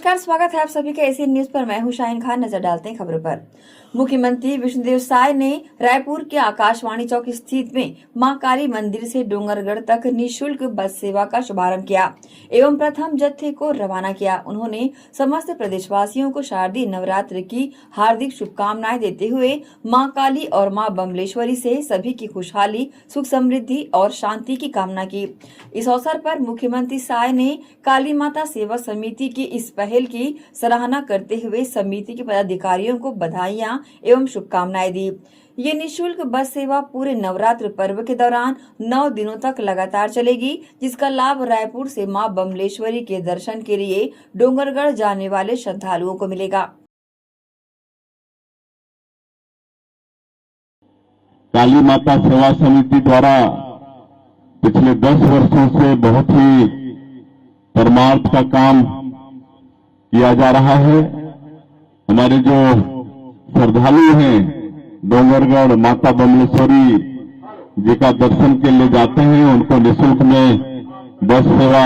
नमस्कार, स्वागत है आप सभी का एशियन न्यूज पर। मैं हूं शाहीन खान। नजर डालते हैं खबरों पर। मुख्यमंत्री विष्णुदेव साय ने रायपुर के आकाशवाणी चौक स्थित में मां काली मंदिर से डोंगरगढ़ तक निःशुल्क बस सेवा का शुभारंभ किया एवं प्रथम जत्थे को रवाना किया। उन्होंने समस्त प्रदेशवासियों को शारदीय नवरात्र की हार्दिक शुभकामनाएं देते हुए मां काली और मां बमलेश्वरी से सभी की खुशहाली, सुख समृद्धि और शांति की कामना की। इस अवसर पर मुख्यमंत्री साय ने काली माता सेवा समिति की इस पहल की सराहना करते हुए समिति के पदाधिकारियों को बधाइयां एवं शुभकामनाएं दी। ये निःशुल्क बस सेवा पूरे नवरात्र पर्व के दौरान 9 दिनों तक लगातार चलेगी, जिसका लाभ रायपुर से मां बमलेश्वरी के दर्शन के लिए डोंगरगढ़ जाने वाले श्रद्धालुओं को मिलेगा। काली माता सेवा समिति द्वारा पिछले 10 वर्षों से बहुत ही परमार्थ का काम किया जा रहा है। हमारे जो श्रद्धालु हैं डोंगरगढ़ माता बमलेश्वरी जी का दर्शन के लिए जाते हैं, उनको निःशुल्क में बस सेवा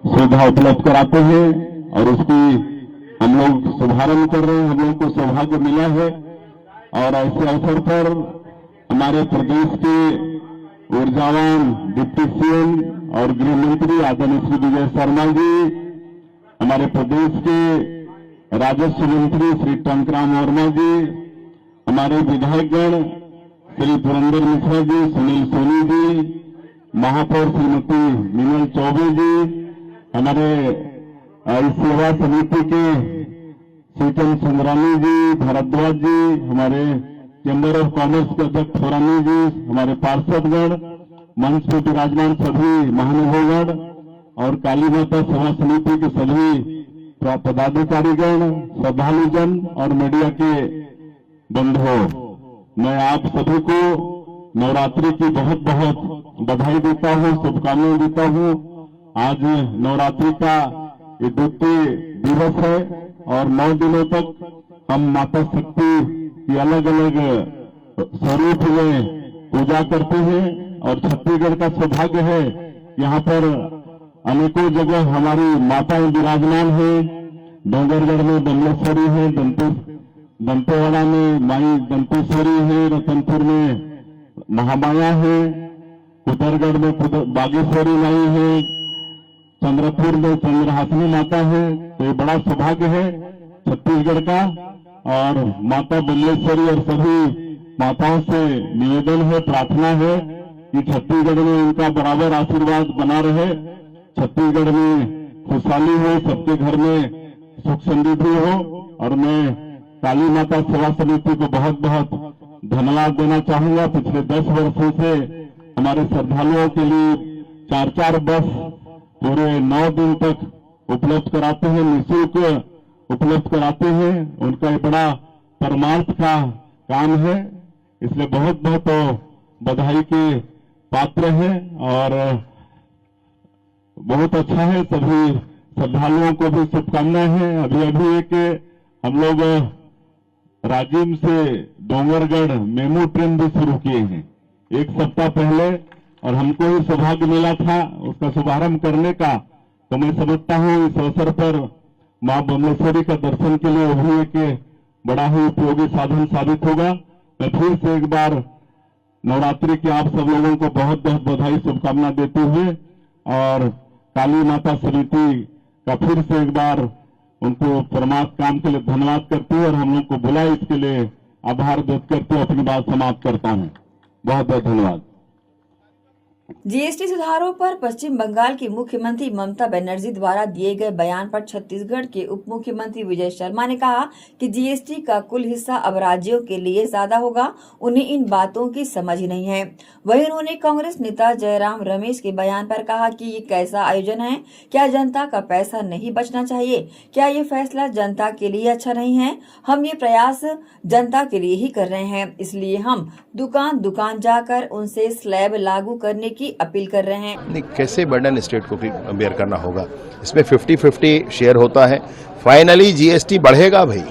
सुविधा उपलब्ध कराते हैं और उसकी हम लोग शुभारंभ कर रहे हैं। हम लोग को सौभाग्य मिला है और ऐसे अवसर पर हमारे प्रदेश के ऊर्जावान डिप्टी सीएम और गृह मंत्री आदरणीय श्री विजय शर्मा जी, हमारे प्रदेश के राजस्व मंत्री श्री टंकराम वर्मा जी, हमारे विधायकगण श्री पुरंदर मिश्रा जी, सुनील सोनी जी, महापौर श्रीमती मीनल चौबे जी, हमारे इस सेवा समिति के सीतम सुंदरानी जी, भारद्वाज जी, हमारे चैम्बर ऑफ कॉमर्स के अध्यक्ष फोरानी जी, हमारे पार्षदगण, मंच पर विराजमान सभी महानुभावगण और काली माता सेवा समिति के सभी पदाधिकारीगण, श्रद्धालुजन और मीडिया के बंधुओं, मैं आप सभी को नवरात्रि की बहुत बहुत बधाई देता हूं, शुभकामनाएं देता हूं। आज नवरात्रि का ये द्वितीय दिवस है और 9 दिनों तक हम माता शक्ति की अलग अलग स्वरूप में पूजा करते हैं और छत्तीसगढ़ का सौभाग्य है, यहाँ पर अनेकों जगह हमारी माताएं विराजमान है। डोंगरगढ़ में बमलेश्वरी है, दंतेवाड़ा में माई दंतेश्वरी है, रतनपुर में महामाया है, कुदरगढ़ में बागेश्वरी माई है, चंद्रपुर में चंद्रहासिनी माता है। तो ये बड़ा सौभाग्य है छत्तीसगढ़ का और माता बमलेश्वरी और सभी माताओं से निवेदन है, प्रार्थना है कि छत्तीसगढ़ में उनका बराबर आशीर्वाद बना रहे, छत्तीसगढ़ में खुशहाली हो, सबके घर में सुख समृद्धि हो। और मैं काली माता सेवा समिति को बहुत बहुत धन्यवाद देना चाहूंगा। पिछले 10 वर्षों से हमारे श्रद्धालुओं के लिए 4-4 बस पूरे 9 दिन तक उपलब्ध कराते हैं, निःशुल्क उपलब्ध कराते हैं। उनका एक बड़ा परमार्थ का काम है, इसलिए बहुत बहुत बधाई के पात्र है और बहुत अच्छा है। सभी श्रद्धालुओं को भी शुभकामनाएं हैं। अभी एक हम लोग राजिम से डोंगरगढ़ मेमू ट्रेन भी शुरू किए हैं 1 सप्ताह पहले और हमको ही सौभाग्य मिला था उसका शुभारंभ करने का। तो मैं समझता हूं इस अवसर पर मां बमलेश्वरी का दर्शन के लिए भी एक बड़ा ही उपयोगी साधन साबित होगा। मैं फिर से एक बार नवरात्रि की आप सब लोगों को बहुत बहुत बधाई, शुभकामना देते हुए और काली माता समिति का फिर से एक बार उनको परमार्थ काम के लिए धन्यवाद करते हुए और हम लोग को बुलाए इसके लिए आभार व्यक्त करते हुए अपनी बात समाप्त करता हूं। बहुत बहुत धन्यवाद। जीएसटी सुधारों पर पश्चिम बंगाल की मुख्यमंत्री ममता बनर्जी द्वारा दिए गए बयान पर छत्तीसगढ़ के उप मुख्यमंत्री विजय शर्मा ने कहा कि जीएसटी का कुल हिस्सा अब राज्यों के लिए ज्यादा होगा, उन्हें इन बातों की समझ ही नहीं है। वहीं उन्होंने कांग्रेस नेता जयराम रमेश के बयान पर कहा कि ये कैसा आयोजन है, क्या जनता का पैसा नहीं बचना चाहिए, क्या ये फैसला जनता के लिए अच्छा नहीं है। हम ये प्रयास जनता के लिए ही कर रहे हैं, इसलिए हम दुकान दुकान जाकर उनसे स्लैब लागू करने की अपील कर रहे हैं। नहीं, कैसे बर्डन स्टेट को बेयर करना होगा, इसमें 50-50 शेयर होता है। फाइनली जीएसटी बढ़ेगा भाई,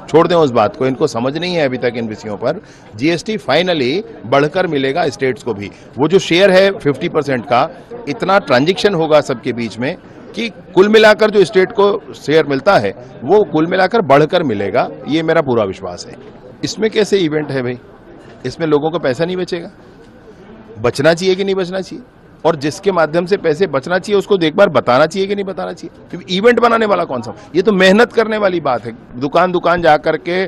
छोड़ दें उस बात को, इनको समझ नहीं है अभी तक इन विषयों पर। जीएसटी फाइनली बढ़कर मिलेगा स्टेट्स को भी। वो जो शेयर है 50% का, इतना ट्रांजैक्शन होगा सबके बीच में, कि कुल मिलाकर जो स्टेट को शेयर मिलता है वो कुल मिलाकर बढ़कर मिलेगा, ये मेरा पूरा विश्वास है। इसमें कैसे इवेंट है भाई, इसमें लोगों का पैसा नहीं बचेगा, बचना चाहिए कि नहीं बचना चाहिए, और जिसके माध्यम से पैसे बचना चाहिए उसको एक बार बताना चाहिए कि नहीं बताना चाहिए, क्योंकि इवेंट बनाने वाला कौन सा, ये तो मेहनत करने वाली बात है। दुकान दुकान जा करके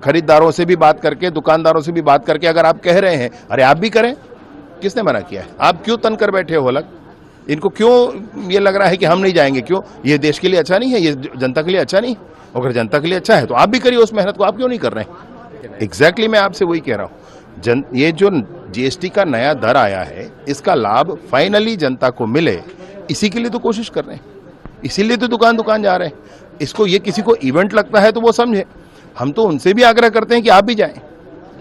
खरीदारों से भी बात करके, दुकानदारों से भी बात करके अगर आप कह रहे हैं अरे आप भी करें, किसने मना किया है? आप क्यों तन कर बैठे हो अलग? इनको क्यों ये लग रहा है कि हम नहीं जाएंगे? क्यों? ये देश के लिए अच्छा नहीं है, ये जनता के लिए अच्छा नहीं? अगर जनता के लिए अच्छा है तो आप भी करिए उस मेहनत को, आप क्यों नहीं कर रहे हैं? एग्जैक्टली मैं आपसे वही कह रहा हूँ, ये जो जीएसटी का नया दर आया है इसका लाभ फाइनली जनता को मिले, इसी के लिए तो कोशिश कर रहे हैं, इसीलिए तो दुकान दुकान जा रहे हैं। इसको ये किसी को इवेंट लगता है तो वो समझे, हम तो उनसे भी आग्रह करते हैं कि आप भी जाएं,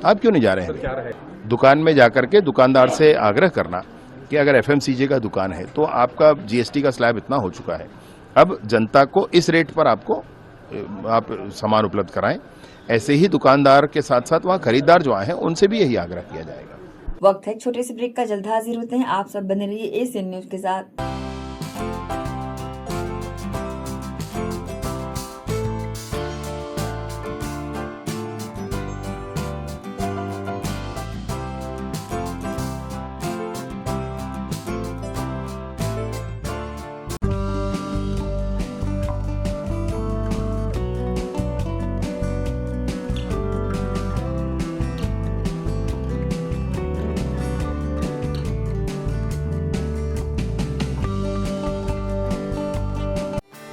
आप क्यों नहीं जा रहे हैं? दुकान में जाकर के दुकानदार से आग्रह करना कि अगर एफएमसीजी का दुकान है तो आपका जीएसटी का स्लैब इतना हो चुका है, अब जनता को इस रेट पर आप सामान उपलब्ध कराएं। ऐसे ही दुकानदार के साथ साथ वहाँ खरीदार जो आए हैं उनसे भी यही आग्रह किया जाएगा। वक्त है एक छोटे से ब्रेक का, जल्द हाजिर होते हैं। आप सब बने रहिए एशियन न्यूज के साथ।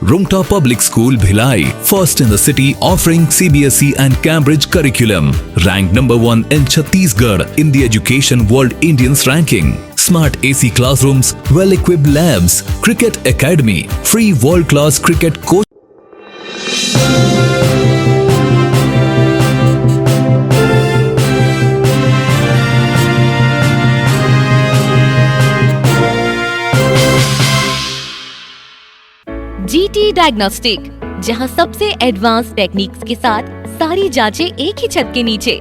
Rumta Public School Bhilai, first in the city offering CBSE and Cambridge curriculum. Ranked number 1 in Chhattisgarh in the Education World Indians ranking. Smart AC classrooms, well-equipped labs, cricket academy, free world-class cricket coach. GT diagnostic, जहां सबसे advance techniques के साथ सारी जांचें एक ही छत के नीचे।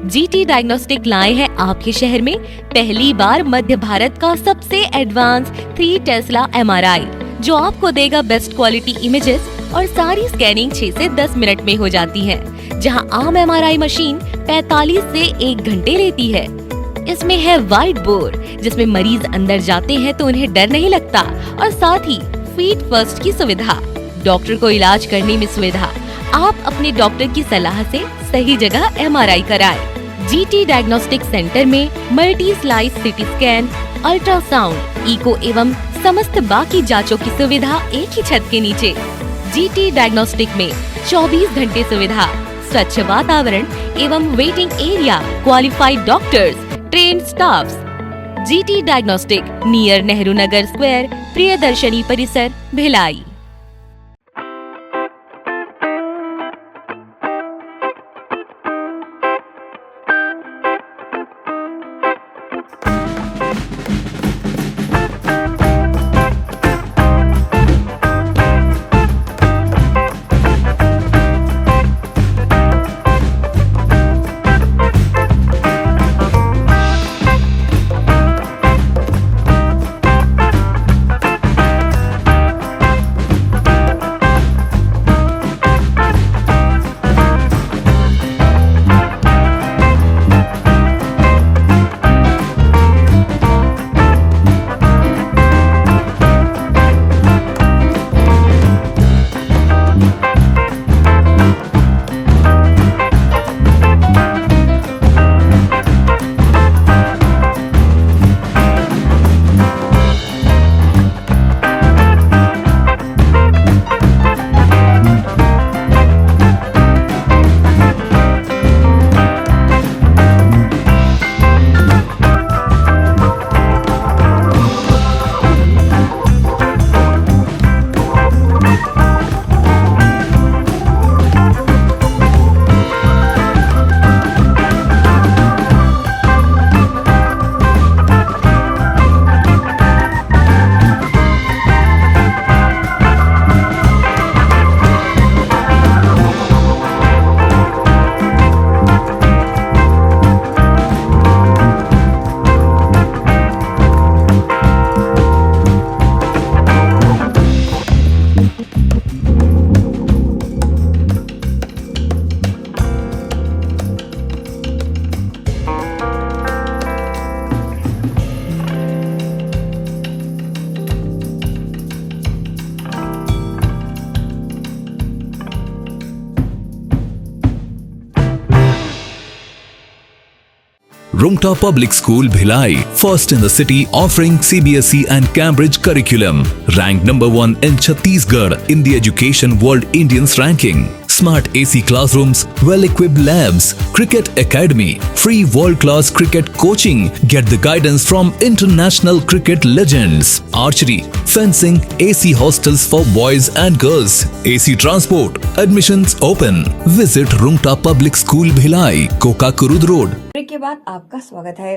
जीटी डायग्नोस्टिक लाए हैं आपके शहर में पहली बार मध्य भारत का सबसे एडवांस 3 टेस्ला एमआरआई, जो आपको देगा बेस्ट क्वालिटी इमेजेस और सारी स्कैनिंग 6 से 10 मिनट में हो जाती है, जहां आम एमआरआई मशीन 45 से 1 घंटे लेती है। इसमें है वाइट बोर, जिसमें मरीज अंदर जाते हैं तो उन्हें डर नहीं लगता, और साथ ही फीट फर्स्ट की सुविधा, डॉक्टर को इलाज करने में सुविधा। आप अपने डॉक्टर की सलाह से सही जगह एमआरआई कराएं। जीटी डायग्नोस्टिक सेंटर में multi slice CT scan, ultrasound, echo एवं समस्त बाकी जांचों की सुविधा एक ही छत के नीचे। जीटी डायग्नोस्टिक में 24 घंटे सुविधा, स्वच्छ वातावरण एवं waiting area, qualified doctors, trained staffs. GT diagnostic, near Nehru Nagar square, Priyadarshini परिसर, Bhilai. Rungta Public School Bhilai, first in the city offering CBSE and Cambridge curriculum. Ranked number 1 in Chhattisgarh in the Education World Indians ranking. Smart AC classrooms, well-equipped labs, cricket academy, free world-class cricket coaching. Get the guidance from international cricket legends. Archery, fencing, AC hostels for boys and girls. AC transport. Admissions open. Visit Rungta Public School Bhilai, Kokakurud Road. Break के बाद आपका स्वागत है।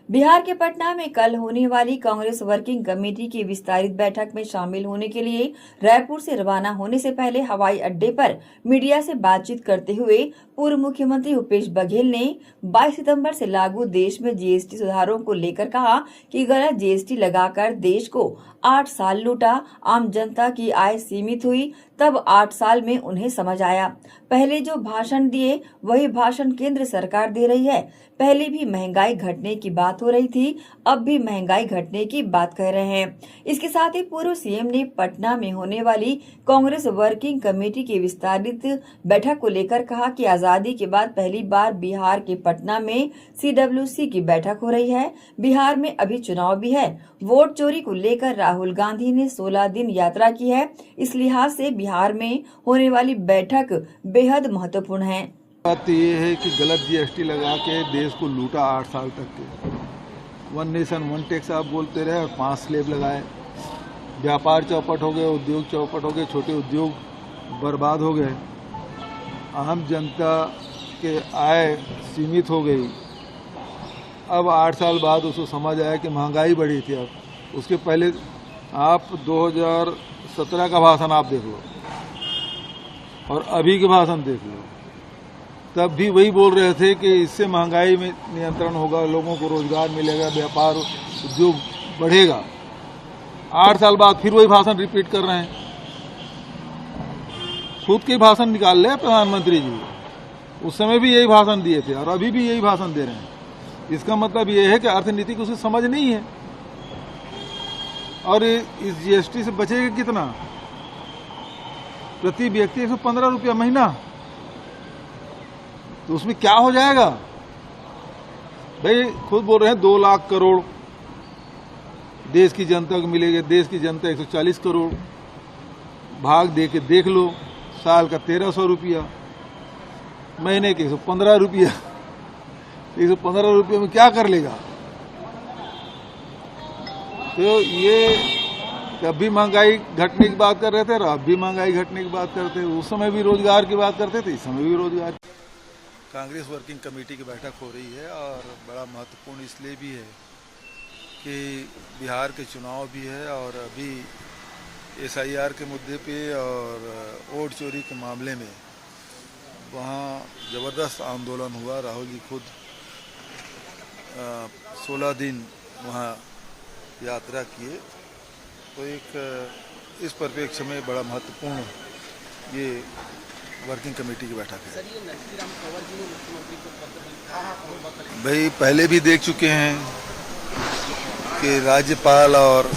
बिहार के पटना में कल होने वाली कांग्रेस वर्किंग कमेटी की विस्तारित बैठक में शामिल होने के लिए रायपुर से रवाना होने से पहले हवाई अड्डे पर मीडिया से बातचीत करते हुए पूर्व मुख्यमंत्री भूपेश बघेल ने 22 सितंबर से लागू देश में जीएसटी सुधारों को लेकर कहा कि गलत जीएसटी लगाकर देश को 8 साल लूटा, आम जनता की आय सीमित हुई, तब 8 साल में उन्हें समझ आया। पहले जो भाषण दिए वही भाषण केंद्र सरकार दे रही है। पहले भी महंगाई घटने की बात हो रही थी, अब भी महंगाई घटने की बात कह रहे हैं। इसके साथ ही पूर्व सीएम ने पटना में होने वाली कांग्रेस वर्किंग कमेटी की विस्तारित बैठक को लेकर कहा कि आजादी के बाद पहली बार बिहार के पटना में CWC की बैठक हो रही है। बिहार में अभी चुनाव भी है। वोट चोरी को लेकर राहुल गांधी ने 16 दिन यात्रा की है। इस लिहाज से बिहार में होने वाली बैठक बेहद महत्वपूर्ण है। बात ये है कि गलत जीएसटी लगा के देश को लूटा 8 साल तक के। 1 नेशन 1 टैक्स आप बोलते रहे और 5 स्लैब लगाए। व्यापार चौपट हो गए, उद्योग चौपट हो गए, छोटे उद्योग बर्बाद हो गए, आम जनता के आय सीमित हो गई। अब 8 साल बाद उसको समझ आया कि महंगाई बढ़ी थी। अब उसके पहले आप 2017 का भाषण आप देख लो और अभी के भाषण देख लो, तब भी वही बोल रहे थे कि इससे महंगाई में नियंत्रण होगा, लोगों को रोजगार मिलेगा, व्यापार उद्योग बढ़ेगा। 8 साल बाद फिर वही भाषण रिपीट कर रहे हैं। खुद के भाषण निकाल ले प्रधानमंत्री जी, उस समय भी यही भाषण दिए थे और अभी भी यही भाषण दे रहे हैं। इसका मतलब ये है कि अर्थनीति को उसे समझ नहीं है। और इस जीएसटी से बचेगा कितना? प्रति व्यक्ति 115 रुपया महीना, तो उसमें क्या हो जाएगा भाई? खुद बोल रहे हैं 2 लाख करोड़ देश की जनता को मिलेगा। देश की जनता 140 करोड़, भाग दे के देख लो, साल का 1300 रुपया, महीने के 115 रुपया। 115 रुपये में क्या कर लेगा? तो ये तब भी महंगाई घटने की बात कर रहे थे और अब भी महंगाई घटने की बात करते हैं। उस समय भी रोजगार की बात करते थे, इस समय भी रोजगार। कांग्रेस वर्किंग कमेटी की बैठक हो रही है और बड़ा महत्वपूर्ण इसलिए भी है कि बिहार के चुनाव भी है और अभी SIR के मुद्दे पे और वोट चोरी के मामले में वहाँ ज़बरदस्त आंदोलन हुआ। राहुल जी खुद 16 दिन वहाँ यात्रा किए। तो एक इस परिप्रेक्ष्य में बड़ा महत्वपूर्ण ये वर्किंग कमेटी की बैठक है। भाई पहले भी देख चुके हैं कि राज्यपाल और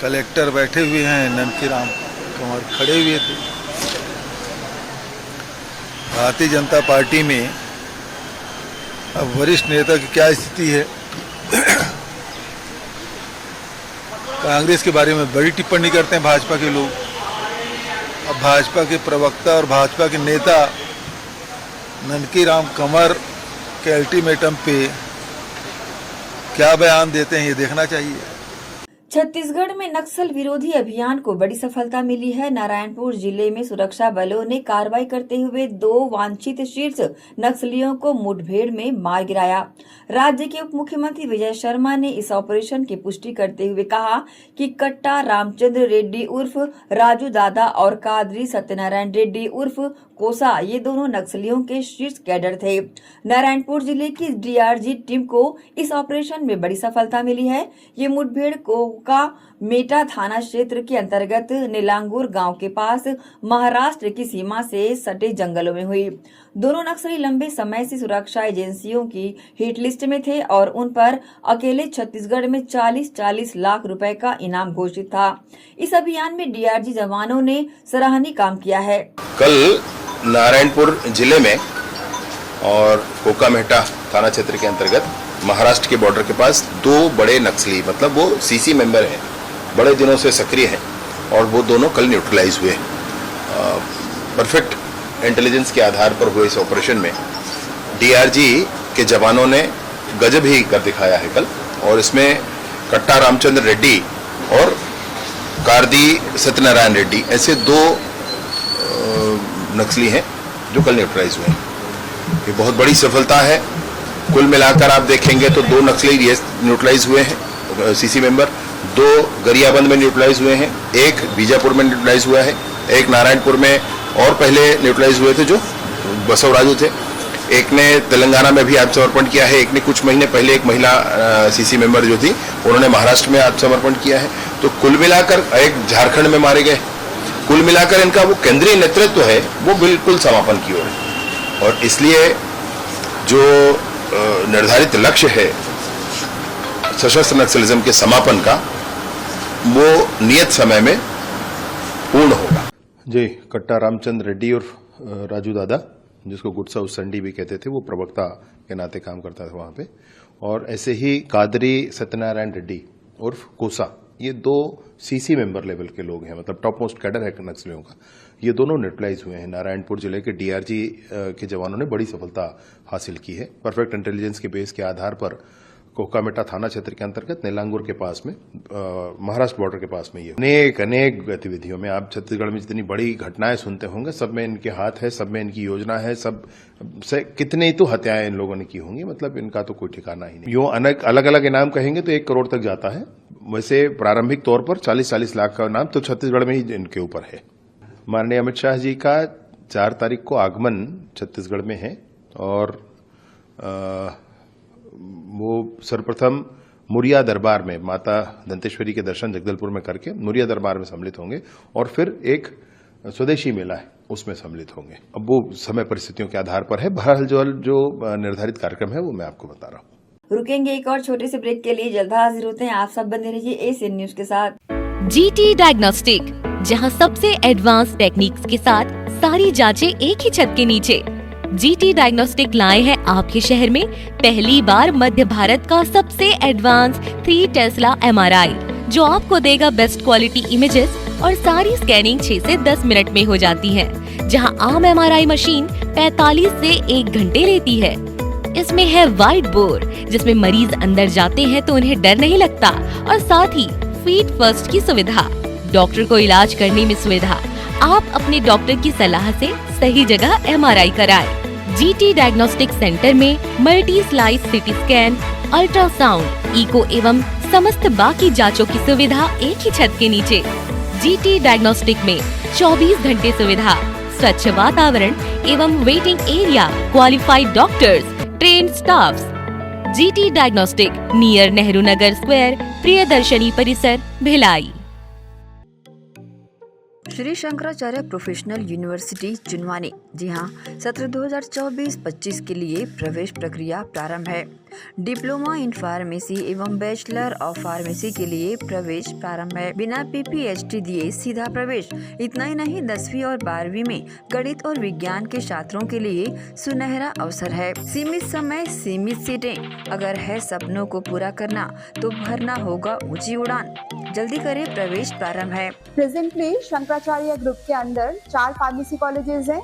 कलेक्टर बैठे हुए हैं, ननकी राम कंवर खड़े हुए थे। भारतीय जनता पार्टी में अब वरिष्ठ नेता की क्या स्थिति है? कांग्रेस के बारे में बड़ी टिप्पणी करते हैं भाजपा के लोग। अब भाजपा के प्रवक्ता और भाजपा के नेता ननकी राम कंवर के अल्टीमेटम पे क्या बयान देते हैं, ये देखना चाहिए। छत्तीसगढ़ में नक्सल विरोधी अभियान को बड़ी सफलता मिली है। नारायणपुर जिले में सुरक्षा बलों ने कार्रवाई करते हुए 2 वांछित शीर्ष नक्सलियों को मुठभेड़ में मार गिराया। राज्य के उप मुख्यमंत्री विजय शर्मा ने इस ऑपरेशन की पुष्टि करते हुए कहा कि कट्टा रामचंद्र रेड्डी उर्फ राजू दादा और कादरी सत्यनारायण रेड्डी उर्फ कोसा, ये दोनों नक्सलियों के शीर्ष कैडर थे। नारायणपुर जिले की DRG टीम को इस ऑपरेशन में बड़ी सफलता मिली है। ये मुठभेड़ कोका मेटा थाना क्षेत्र के अंतर्गत नीलांगूर गांव के पास महाराष्ट्र की सीमा से सटे जंगलों में हुई। दोनों नक्सली लंबे समय से सुरक्षा एजेंसियों की हिट लिस्ट में थे और उन पर अकेले छत्तीसगढ़ में 40-40 लाख रुपए का इनाम घोषित था। इस अभियान में DRG जवानों ने सराहनीय काम किया है। कल नारायणपुर जिले में और कोका मेहटा थाना क्षेत्र के अंतर्गत महाराष्ट्र के बॉर्डर के पास 2 बड़े नक्सली, मतलब वो सीसी मेंबर हैं, बड़े दिनों से सक्रिय हैं, और वो दोनों कल न्यूट्रलाइज हुए। परफेक्ट इंटेलिजेंस के आधार पर हुए इस ऑपरेशन में डीआरजी के जवानों ने गजब ही कर दिखाया है कल, और इसमें कट्टा रामचंद्र रेड्डी और कार्दी सत्यनारायण रेड्डी ऐसे 2 नक्सली हैं जो कल न्यूट्रलाइज हुए हैं। ये बहुत बड़ी सफलता है। कुल मिलाकर आप देखेंगे तो 2 नक्सली न्यूट्रलाइज हुए हैं, सीसी मेंबर, 2 गरियाबंद में न्यूट्रलाइज हुए हैं, 1 बीजापुर में न्यूट्रलाइज हुआ है, 1 नारायणपुर में और पहले न्यूट्रलाइज हुए थे जो बसवराजू थे, एक ने तेलंगाना में भी आत्मसमर्पण किया है, एक ने कुछ महीने पहले एक महिला सीसी मेंबर जो थी उन्होंने महाराष्ट्र में आत्मसमर्पण किया है। तो कुल मिलाकर एक झारखंड में मारे गए। कुल मिलाकर इनका वो केंद्रीय नेतृत्व है वो बिल्कुल समापन की ओर है, और इसलिए जो निर्धारित लक्ष्य है सशस्त्र नक्सलिज्म के समापन का, वो नियत समय में पूर्ण होगा। जी, कट्टा रामचंद्र रेड्डी और राजू दादा, जिसको गुटसा उसंडी भी कहते थे, वो प्रवक्ता के नाते काम करता था वहां पे, और ऐसे ही कादरी सत्यनारायण रेड्डी उर्फ कोसा, ये 2 सीसी मेंबर लेवल के लोग हैं, मतलब टॉप मोस्ट कैडर है नक्सलियों का। ये दोनों न्यूट्रलाइज हुए हैं। नारायणपुर जिले के डीआरजी के जवानों ने बड़ी सफलता हासिल की है। परफेक्ट इंटेलिजेंस के बेस के आधार पर कोकामेटा थाना क्षेत्र के अंतर्गत नेलांगुर के पास में, महाराष्ट्र बॉर्डर के पास में, ये अनेक गतिविधियों में आप छत्तीसगढ़ में जितनी बड़ी घटनाएं सुनते होंगे, सब में इनके हाथ है, सब में इनकी योजना है, सब से कितने ही तो हत्याएं इन लोगों ने की होंगी, मतलब इनका तो कोई ठिकाना ही नहीं। यूं अलग अलग इनाम कहेंगे तो 1 करोड़ तक जाता है। वैसे प्रारंभिक तौर पर 40-40 लाख का इनाम तो छत्तीसगढ़ में ही इनके ऊपर है। माननीय अमित शाह जी का 4 तारीख को आगमन छत्तीसगढ़ में है, और वो सर्वप्रथम मुरिया दरबार में माता दंतेश्वरी के दर्शन जगदलपुर में करके मुरिया दरबार में सम्मिलित होंगे, और फिर एक स्वदेशी मेला है उसमें सम्मिलित होंगे। अब वो समय परिस्थितियों के आधार पर है। बहरहाल जो निर्धारित कार्यक्रम है वो मैं आपको बता रहा हूँ। रुकेंगे एक और छोटे से ब्रेक के लिए, जल्द हाजिर होते हैं। आप सब बने रहिए एशियन न्यूज के साथ। जीटी डायग्नोस्टिक, जहां सबसे एडवांस टेक्निक्स के साथ सारी जांचें एक ही छत के नीचे। जीटी डायग्नोस्टिक लाए हैं आपके शहर में पहली बार मध्य भारत का सबसे एडवांस 3 टेस्ला MRI, जो आपको देगा बेस्ट क्वालिटी इमेजेस, और सारी स्कैनिंग 6 से 10 मिनट में हो जाती है, जहां आम MRI मशीन 45 से 1 घंटे लेती है। इसमें है वाइट बोर, जिसमें मरीज अंदर जाते हैं तो उन्हें डर नहीं लगता, और साथ ही फीट फर्स्ट की सुविधा, डॉक्टर को इलाज करने में सुविधा। आप अपने डॉक्टर की सलाह से सही जगह MRI कराएं। जीटी डायग्नोस्टिक सेंटर में multi slice CT scan, ultrasound, echo एवं समस्त बाकी जांचों की सुविधा एक ही छत के नीचे। जीटी डायग्नोस्टिक में 24 घंटे सुविधा, स्वच्छ वातावरण एवं waiting area, qualified doctors, trained staffs. GT diagnostic, near Nehru Nagar square, Priyadarshini परिसर, भिलाई। श्री शंकराचार्य प्रोफेशनल यूनिवर्सिटी जुनवानी, जी हाँ, सत्र 2024-25 के लिए प्रवेश प्रक्रिया प्रारंभ है। डिप्लोमा इन फार्मेसी एवं बैचलर ऑफ फार्मेसी के लिए प्रवेश प्रारंभ है। बिना PPHD दिए सीधा प्रवेश। इतना ही नहीं, 10वीं और 12वीं में गणित और विज्ञान के छात्रों के लिए सुनहरा अवसर है। सीमित समय, सीमित सीटें। अगर है सपनों को पूरा करना तो भरना होगा ऊंची उड़ान। जल्दी करें, प्रवेश प्रारंभ है। प्रेजेंटली शंकराचार्य ग्रुप के अंदर 4 फार्मेसी कॉलेजेस हैं।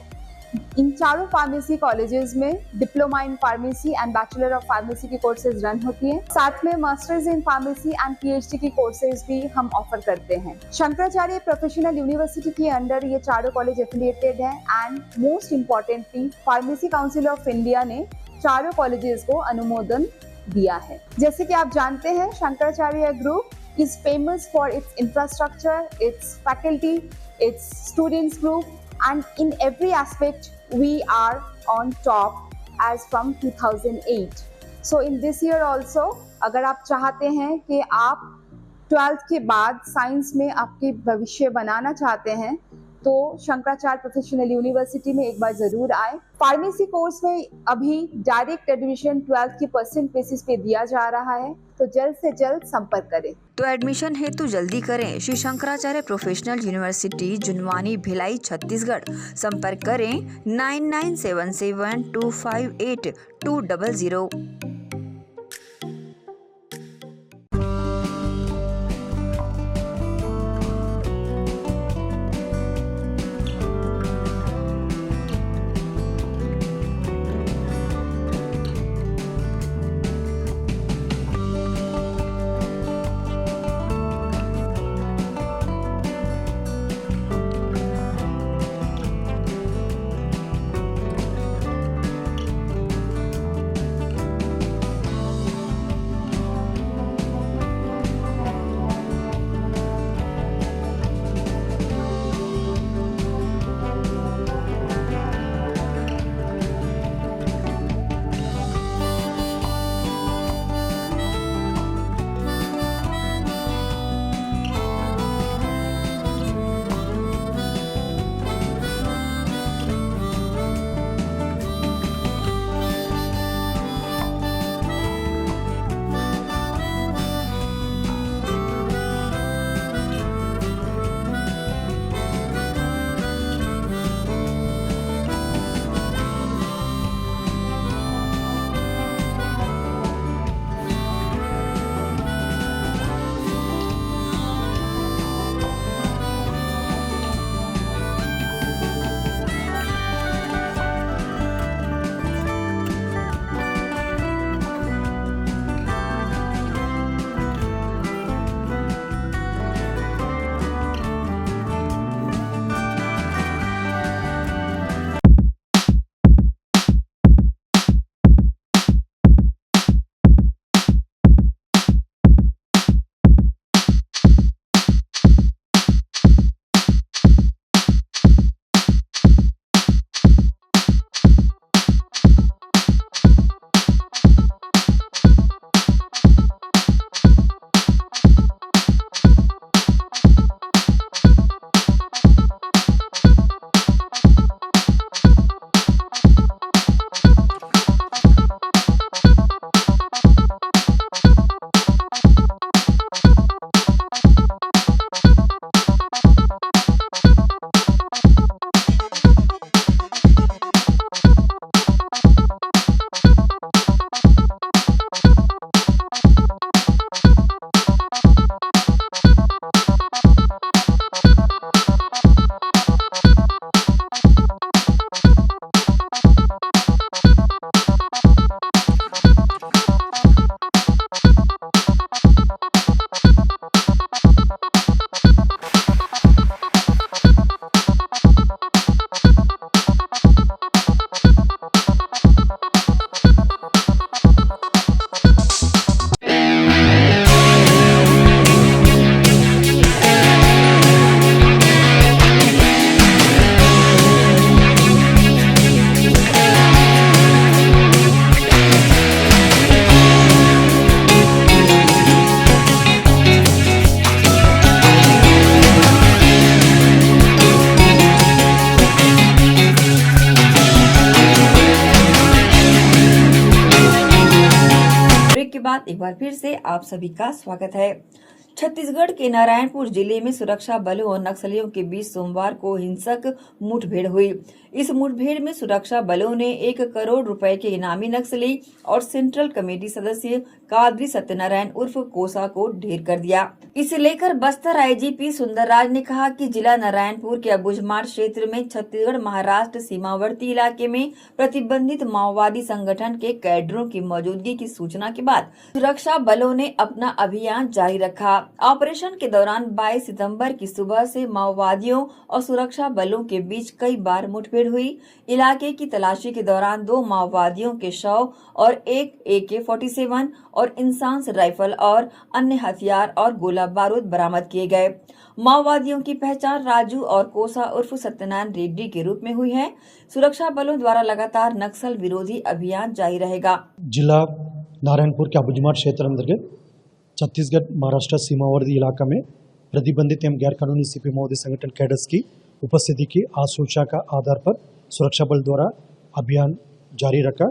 इन चारों फार्मेसी कॉलेजेस में diploma in pharmacy and bachelor of pharmacy की कोर्सेज रन होती हैं। साथ में masters in pharmacy and PhD की कोर्सेज भी हम ऑफर करते हैं। शंकराचार्य प्रोफेशनल यूनिवर्सिटी के अंडर ये चारों कॉलेज एफिलिएटेड हैं, and most importantly pharmacy council of India ने चारों कॉलेजेस को अनुमोदन दिया है। जैसे कि आप जानते हैं, Shankaracharya group is famous for its infrastructure, its faculty, its students group, and in every aspect we are on top as from 2008. So in this year also, अगर आप चाहते हैं कि आप 12th के बाद साइंस में आपके भविष्य बनाना चाहते हैं, तो शंकराचार्य प्रोफेशनल यूनिवर्सिटी में एक बार जरूर आए। फार्मेसी कोर्स में अभी डायरेक्ट एडमिशन 12th की % बेसिस पे दिया जा रहा है, तो जल्द से जल्द संपर्क करें। तो एडमिशन हेतु जल्दी करें। Shri Shankaracharya professional university Junwani, Bhilai, Chhattisgarh. संपर्क करें 9977258200। बाद एक बार फिर से आप सभी का स्वागत है। छत्तीसगढ़ के नारायणपुर जिले में सुरक्षा बलों और नक्सलियों के बीच सोमवार को हिंसक मुठभेड़ हुई। इस मुठभेड़ में सुरक्षा बलों ने 1 करोड़ रुपए के इनामी नक्सली और सेंट्रल कमेटी सदस्य कादरी सत्यनारायण उर्फ कोसा को ढेर कर दिया। इसे लेकर बस्तर आईजीपी सुंदरराज ने कहा कि जिला नारायणपुर के अबुझमाड़ क्षेत्र में छत्तीसगढ़ महाराष्ट्र सीमावर्ती इलाके में प्रतिबंधित माओवादी संगठन के कैडरों की मौजूदगी की सूचना के बाद सुरक्षा बलों ने अपना अभियान जारी रखा। ऑपरेशन के दौरान 22 सितंबर की सुबह से माओवादियों और सुरक्षा बलों के बीच कई बार मुठभेड़ हुई। इलाके की तलाशी के दौरान 2 माओवादियों के शव और एक AK-47 और इंसास राइफल और अन्य हथियार और गोला बारूद बरामद किए गए। माओवादियों की पहचान राजू और कोसा उर्फ सत्यनारायण रेड्डी के रूप में हुई है। सुरक्षा बलों द्वारा लगातार नक्सल विरोधी अभियान जारी रहेगा। जिला नारायणपुर के अबुझमाड़ क्षेत्र अंतर्गत छत्तीसगढ़ महाराष्ट्र सीमावर्ती इलाका में प्रतिबंधित एवं गैर कानूनी सीपी माओवादी संगठन कैडर्स की उपस्थिति की आशंका का आधार पर सुरक्षा बल द्वारा अभियान जारी रखा।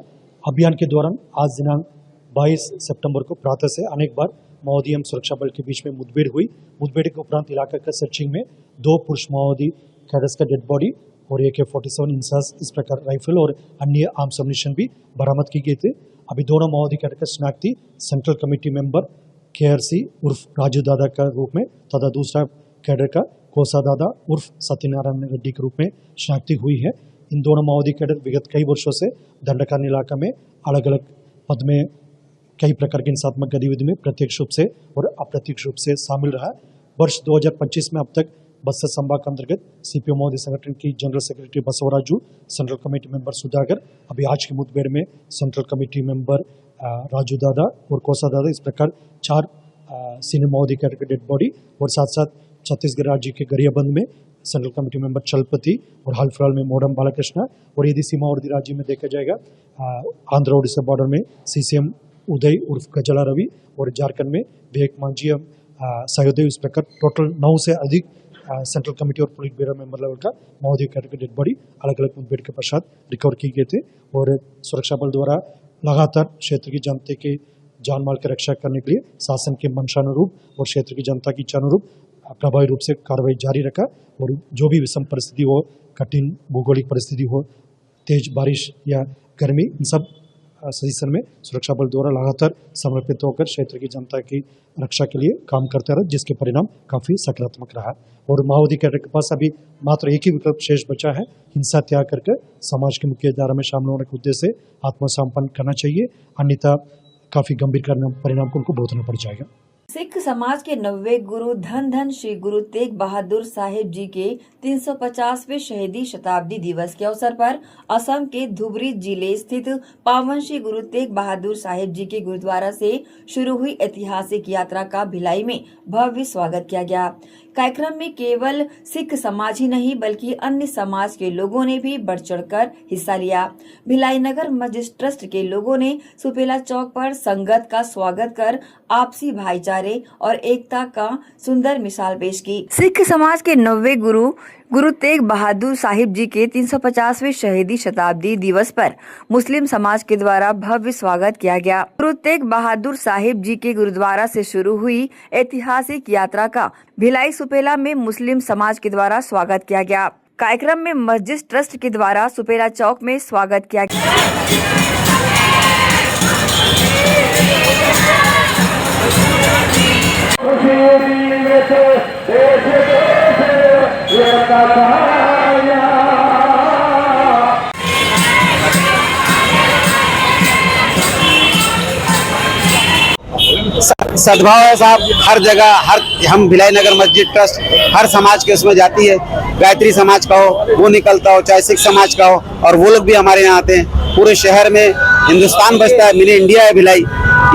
अभियान के दौरान आज दिनांक 22 सितंबर को प्रातः से अनेक बार माओवादी एवं सुरक्षा बल के बीच में मुठभेड़ हुई। मुठभेड़ के उपरांत इलाका का सर्चिंग में 2 पुरुष माओवादी कैडर्स का डेड बॉडी और AK-47 इंसास इस प्रकार राइफल और अन्य आर्म्स एम्युनिशन भी बरामद की गए थे। अभी दोनों माओवादी कैडर का शनाख्ती सेंट्रल कमेटी मेंबर KRC उर्फ राजू दादा का रूप में तथा दूसरा कैडर का कोसा दादा उर्फ सत्यनारायण रेड्डी के रूप में शनाख्ती हुई है। इन दोनों माओवादी कैडर विगत कई वर्षों से दंडकारण्य इलाका में अलग अलग पद में कई प्रकार की हिंसात्मक गतिविधि में प्रत्यक्ष रूप से और अप्रत्यक्ष रूप से शामिल रहा। वर्ष 2025 में अब तक बस्तर संभाग के अंतर्गत CPO माओवादी संगठन की general secretary Basavaraju, central committee member Sudhakar, अभी आज की मुठभेड़ में सेंट्रल कमेटी मेंबर राजू दादा और कोसा दादा, इस प्रकार 4 सीनियर माओवादी कैडर के डेड बॉडी और साथ साथ छत्तीसगढ़ राज्य के गरियाबंद में सेंट्रल कमेटी मेंबर चलपति और हाल फिलहाल में मोडम बालाकृष्णा, और यदि सीमावर्ती राज्य में देखा जाएगा आंध्र ओडिशा बॉर्डर में CCM उदय उर्फ गजला रवि और झारखंड में विवेक मांझी सहदेव, इस प्रकार टोटल 9 से अधिक सेंट्रल कमेटी और पुलिस ब्यूरो मेंबर लेवल का माओवादी कैडर के डेड बॉडी अलग अलग मुठभेड़ के पश्चात रिकवर किए गए थे। और सुरक्षा बल द्वारा लगातार क्षेत्र की जनता के जान माल की रक्षा करने के लिए शासन के मंशानुरूप और क्षेत्र की जनता की इच्छानुरूप प्रभावी रूप से कार्रवाई जारी रखा। और जो भी विषम परिस्थिति हो, कठिन भौगोलिक परिस्थिति हो, तेज बारिश या गर्मी, इन सब सीजन में सुरक्षा बल द्वारा लगातार समर्पित होकर क्षेत्र की जनता की रक्षा के लिए काम करते रहे, जिसके परिणाम काफ़ी सकारात्मक रहा। और माओवादी कैडर के पास अभी मात्र एक ही विकल्प शेष बचा है, हिंसा त्याग करके समाज की मुख्य धारा में शामिल होने के उद्देश्य से आत्मसमर्पण करना चाहिए, अन्यथा काफ़ी गंभीर परिणाम को उनको भुगतना पड़ जाएगा। सिख समाज के 90वें गुरु धन धन श्री गुरु तेग बहादुर साहिब जी के 350वें शहीदी शताब्दी दिवस के अवसर पर असम के धुबरी जिले स्थित पावन श्री गुरु तेग बहादुर साहिब जी के गुरुद्वारा से शुरू हुई ऐतिहासिक यात्रा का भिलाई में भव्य स्वागत किया गया। कार्यक्रम में केवल सिख समाज ही नहीं बल्कि अन्य समाज के लोगों ने भी बढ़ चढ़कर हिस्सा लिया। भिलाई नगर मस्जिद ट्रस्ट के लोगों ने सुपेला चौक पर संगत का स्वागत कर आपसी भाईचारे और एकता का सुंदर मिसाल पेश की। सिख समाज के 90वें गुरु तेग बहादुर साहिब जी के 350वें शहीदी शताब्दी दिवस पर मुस्लिम समाज के द्वारा भव्य स्वागत किया गया। गुरु तेग बहादुर साहिब जी के गुरुद्वारा से शुरू हुई ऐतिहासिक यात्रा का भिलाई सुपेला में मुस्लिम समाज के द्वारा स्वागत किया गया। कार्यक्रम में मस्जिद ट्रस्ट के द्वारा सुपेला चौक में स्वागत किया गया। सद्भाव है साहब, हर जगह, हर हम भिलाई नगर मस्जिद ट्रस्ट हर समाज के उसमें जाती है। गायत्री समाज का हो वो निकलता हो, चाहे सिख समाज का हो, और वो लोग भी हमारे यहाँ आते हैं। पूरे शहर में हिंदुस्तान बसता है, मिनी इंडिया है भिलाई,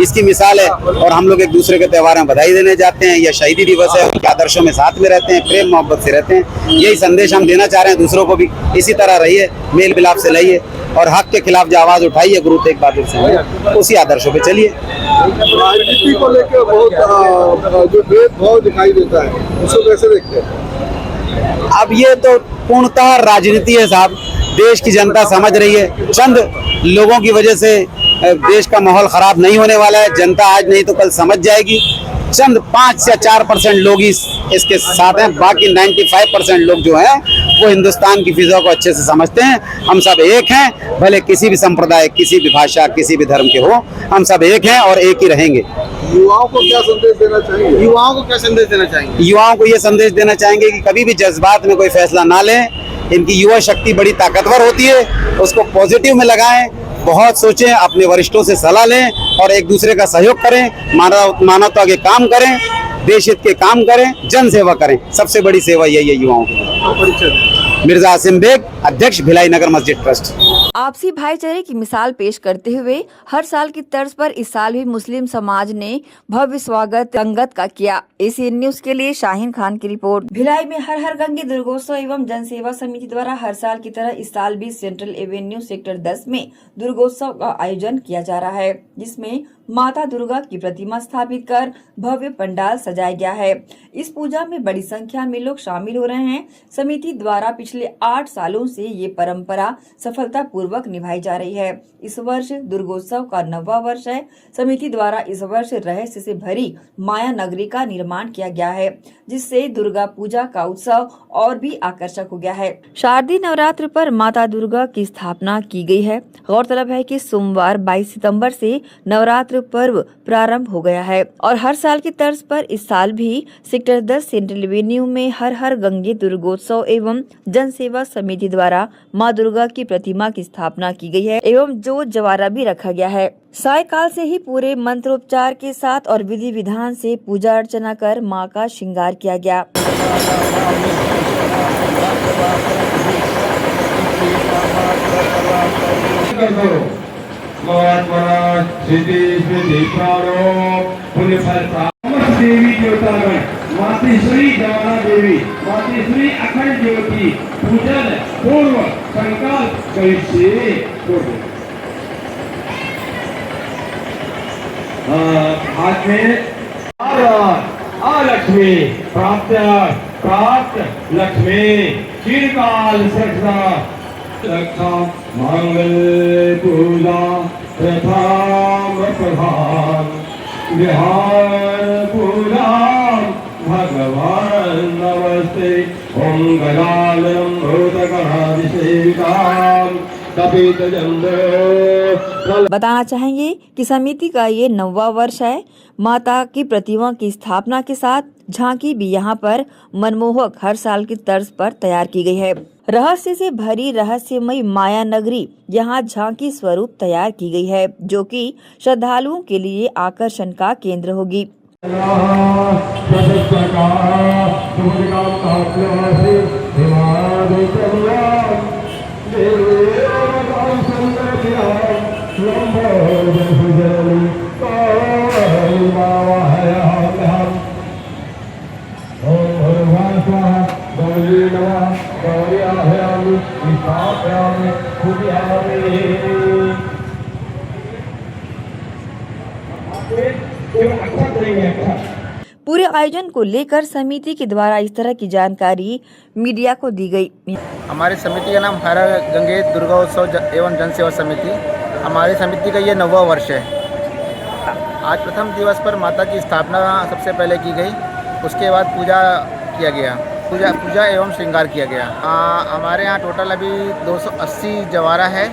इसकी मिसाल है। और हम लोग एक दूसरे के त्योहार में बधाई देने जाते हैं। यह शहीदी दिवस है, उनके आदर्शों में साथ में रहते हैं, प्रेम मोहब्बत से रहते हैं। यही संदेश हम देना चाह रहे हैं दूसरों को भी, इसी तरह रहिए, मेल मिलाप से रहिए और हक के खिलाफ जो आवाज उठाइए गुरु तेग बहादुर सिंह, उसी आदर्शों पे चलिए। राजनीति को लेकर बहुत जो भेदभाव दिखाई देता है, उसको कैसे देखते हैं? अब ये तो पूर्णतः राजनीति है साहब, देश की जनता समझ रही है। चंद लोगों की वजह से देश का माहौल खराब नहीं होने वाला है। जनता आज नहीं तो कल समझ जाएगी। चंद 5 से 4% लोग ही इसके साथ हैं, बाकी 95% लोग जो हैं वो हिंदुस्तान की फिजा को अच्छे से समझते हैं। हम सब एक हैं, भले किसी भी संप्रदाय, किसी भी भाषा, किसी भी धर्म के हो, हम सब एक हैं और एक ही रहेंगे। युवाओं को क्या संदेश देना चाहेंगे? युवाओं को क्या संदेश देना चाहेंगे? युवाओं को ये संदेश देना चाहेंगे कि कभी भी जज्बात में कोई फैसला ना लें। इनकी युवा शक्ति बड़ी ताकतवर होती है, उसको पॉजिटिव में लगाएं, बहुत सोचें, अपने वरिष्ठों से सलाह लें और एक दूसरे का सहयोग करें, मानवता के काम करें, देश हित के काम करें, जन सेवा करें। सबसे बड़ी सेवा यही है युवाओं की। मिर्जा आसिम बेग, अध्यक्ष भिलाई नगर मस्जिद ट्रस्ट। आपसी भाईचारे की मिसाल पेश करते हुए हर साल की तर्ज पर इस साल भी मुस्लिम समाज ने भव्य स्वागत संगत का किया। एसीएन न्यूज के लिए शाहीन खान की रिपोर्ट। भिलाई में हर हर गंगे दुर्गोत्सव एवं जनसेवा समिति द्वारा हर साल की तरह इस साल भी सेंट्रल एवेन्यू सेक्टर 10 में दुर्गोत्सव का आयोजन किया जा रहा है, जिसमें माता दुर्गा की प्रतिमा स्थापित कर भव्य पंडाल सजाया गया है। इस पूजा में बड़ी संख्या में लोग शामिल हो रहे हैं। समिति द्वारा पिछले 8 सालों से ये परंपरा सफलता पूर्वक निभाई जा रही है। इस वर्ष दुर्गोत्सव का 9वां वर्ष है। समिति द्वारा इस वर्ष रहस्य से भरी माया नगरी का निर्माण किया गया है, जिससे दुर्गा पूजा का उत्सव और भी आकर्षक हो गया है। शारदीय नवरात्र पर माता दुर्गा की स्थापना की गई है। गौरतलब है कि सोमवार 22 सितंबर से नवरात्र पर्व प्रारंभ हो गया है और हर साल की तर्ज पर इस साल भी सेक्टर 10 सेंट्रल एवेन्यू में हर हर गंगे दुर्गोत्सव एवं जनसेवा समिति द्वारा मां दुर्गा की प्रतिमा की स्थापना की गई है एवं जो जवारा भी रखा गया है। सायकाल से ही पूरे मंत्रोपचार के साथ और विधि विधान से पूजा अर्चना कर मां का श्रृंगार किया गया। देवी देवता में मातृश्री जवाना देवी, मातृश्री अखंड ज्योति पूजन पूर्व संकल्प करिष्ये। हाथ में लक्ष्मी प्राप्त लक्ष्मी चिरकाल सर्वदा रक्षा मंगल पूजा प्रथम प्रधान बिहार पूजा भगवान नमस्ते ओम गजाननम भूतगणाधिसेवितां तपित जंदो। बताना चाहेंगे कि समिति का ये 9वां वर्ष है। माता की प्रतिमा की स्थापना के साथ झांकी भी यहाँ पर मनमोहक हर साल की तर्ज पर तैयार की गई है। रहस्य से भरी रहस्यमयी माया नगरी यहाँ झांकी स्वरूप तैयार की गई है, जो कि श्रद्धालुओं के लिए आकर्षण का केंद्र होगी। पूरे आयोजन को लेकर समिति के द्वारा इस तरह की जानकारी मीडिया को दी गई। हमारी समिति का नाम हर गंगे दुर्गोत्सव एवं जनसेवा समिति। हमारी समिति का ये 9वां वर्ष है। आज प्रथम दिवस पर माता की स्थापना सबसे पहले की गई, उसके बाद पूजा किया गया, पूजा एवं श्रृंगार किया गया। हमारे यहाँ टोटल अभी 280 जवारा है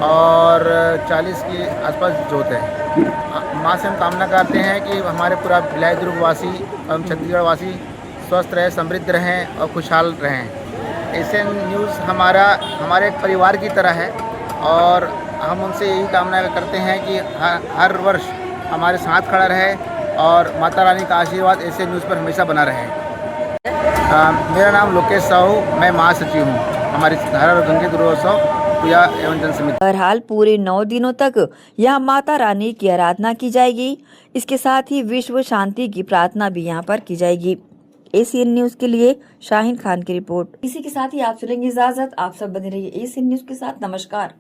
और 40 के आसपास जोत है। माँ से हम कामना करते हैं कि हमारे पूरा भिलाई दुर्ग वासी एवं छत्तीसगढ़ वासी स्वस्थ रहे, समृद्ध रहें और खुशहाल रहें। एसीएन न्यूज़ हमारे एक परिवार की तरह है और हम उनसे यही कामना करते हैं कि हर वर्ष हमारे साथ खड़ा रहे और माता रानी का आशीर्वाद एसीएन न्यूज़ पर हमेशा बना रहे। मेरा नाम लोकेश साहू, मैं महासचिव हूँ हमारी हर गंगे दुर्गोत्सव पूजा एवं जन समिति। बहरहाल पूरे 9 दिनों तक यहाँ माता रानी की आराधना की जाएगी। इसके साथ ही विश्व शांति की प्रार्थना भी यहाँ पर की जाएगी। एसीएन न्यूज के लिए शाहीन खान की रिपोर्ट। इसी के साथ ही आप सुनेंगे इजाजत। आप सब बने रहिए एसीएन न्यूज के साथ। नमस्कार।